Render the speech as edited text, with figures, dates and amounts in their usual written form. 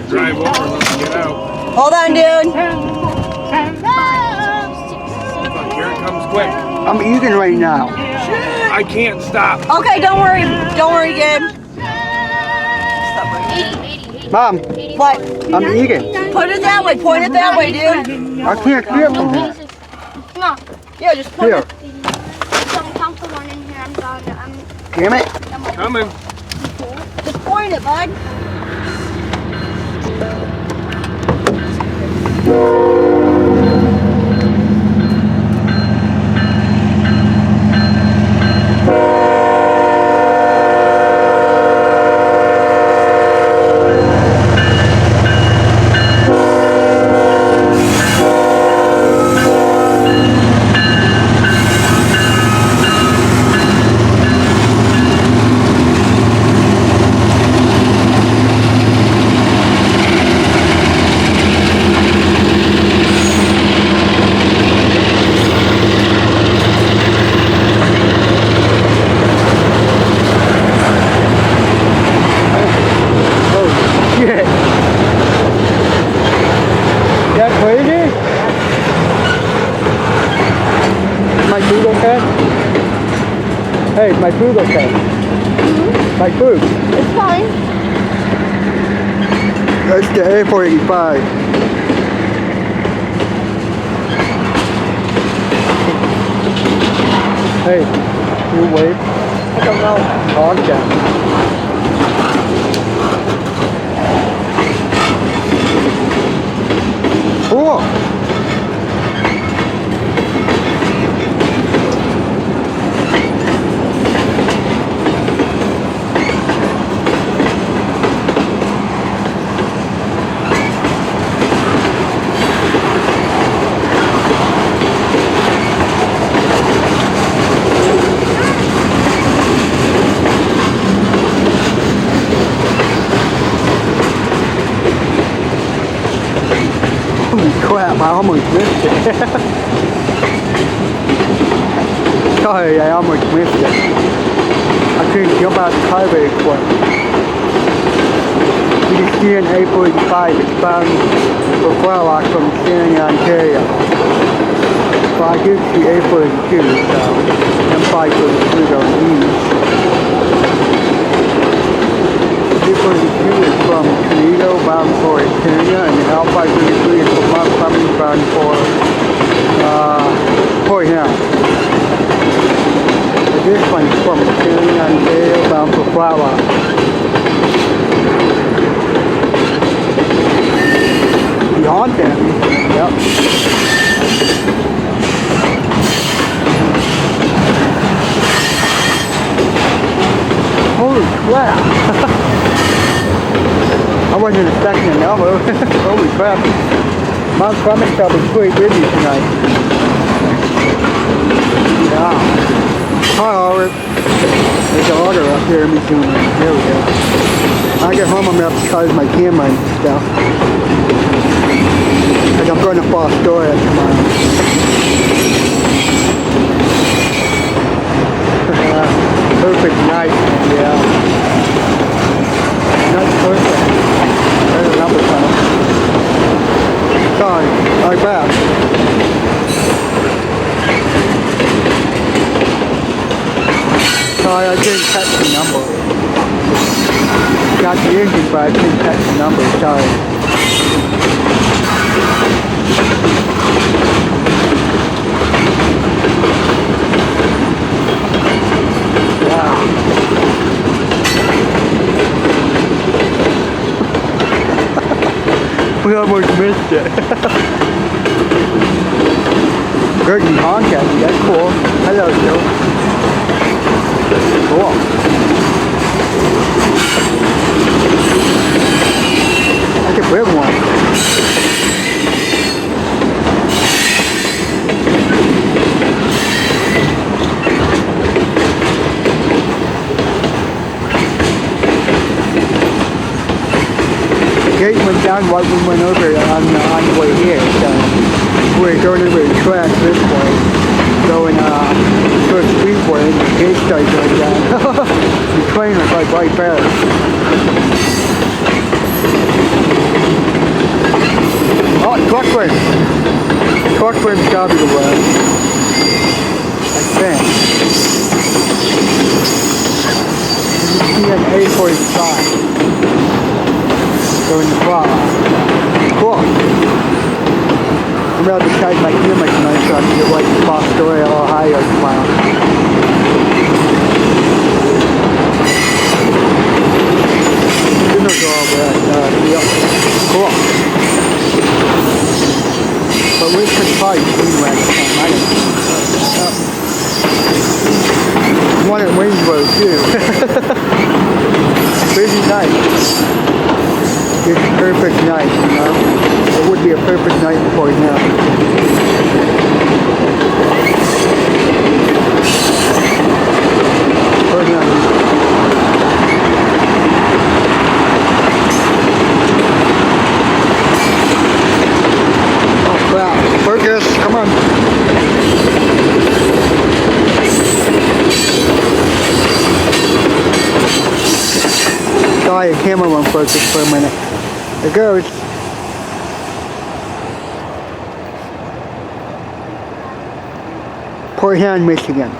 Drive over, let's get out. Hold on, dude. Here it comes quick. I'm eating right now. I can't stop. Okay, don't worry. Don't worry, Gabe. Mom, What? I'm eating. Put it that way. Point it that way, dude. I can't see it from here. Come on. Yeah, just point Here. it. Don't count the one in here. I'm done. Damn it. Coming. Just point it, bud. Hey, is my food okay? Mm-hmm. My food. It's fine. That's the A485. Hey, you wave? I don't know. Honk down. Cool. Crap, I almost missed it. Sorry, I almost missed it. I couldn't jump out the car very quick. This is CN A485. It's bound for Flatrock from Sarnia Ontario. Well, I did see A482, so I'm probably for the Flatrock East. A482 is from Toledo, bound for Sarnia, and the L533 is from Clemens, bound for Port Huron. This one is from Sarnia Ontario, bound for Flatrock. The honking, yep. Holy crap! I wasn't expecting an elbow. Holy crap. My stomach's probably pretty busy tonight. Yeah. Hi, Albert. There's an order up here in between. There we go. When I get home, I'm going to have to charge my camera and stuff. Because I'm going to fall storage tomorrow. Perfect night. Yeah. That's perfect. There's a number sign. Sorry, I'm back. Sorry, I didn't catch the number. Got the engine, but I didn't catch the number. Sorry. Wow. We almost missed it. Curtain honk at me, that's cool. Hello, Joe. Cool. That's a big one. The gate went down right when we went over on the way here, so we're going over the track this way, going to Speedway, and the gate started going down. train is like right there. Oh, truck rims. Truck rims gotta be the way. I think. CN A485. They're in the front. Cool. I'm about to tighten my camera tonight so I can get like the Astoria, Ohio tomorrow. Dinner's all there. Yep. Cool. But we should probably clean right now. One at Waynesboro too. Busy night. It's a perfect night, you know. It would be a perfect night for you now. Oh crap. Focus, come on. Sorry, the camera won't focus for a minute. There it goes. Port Huron, Michigan.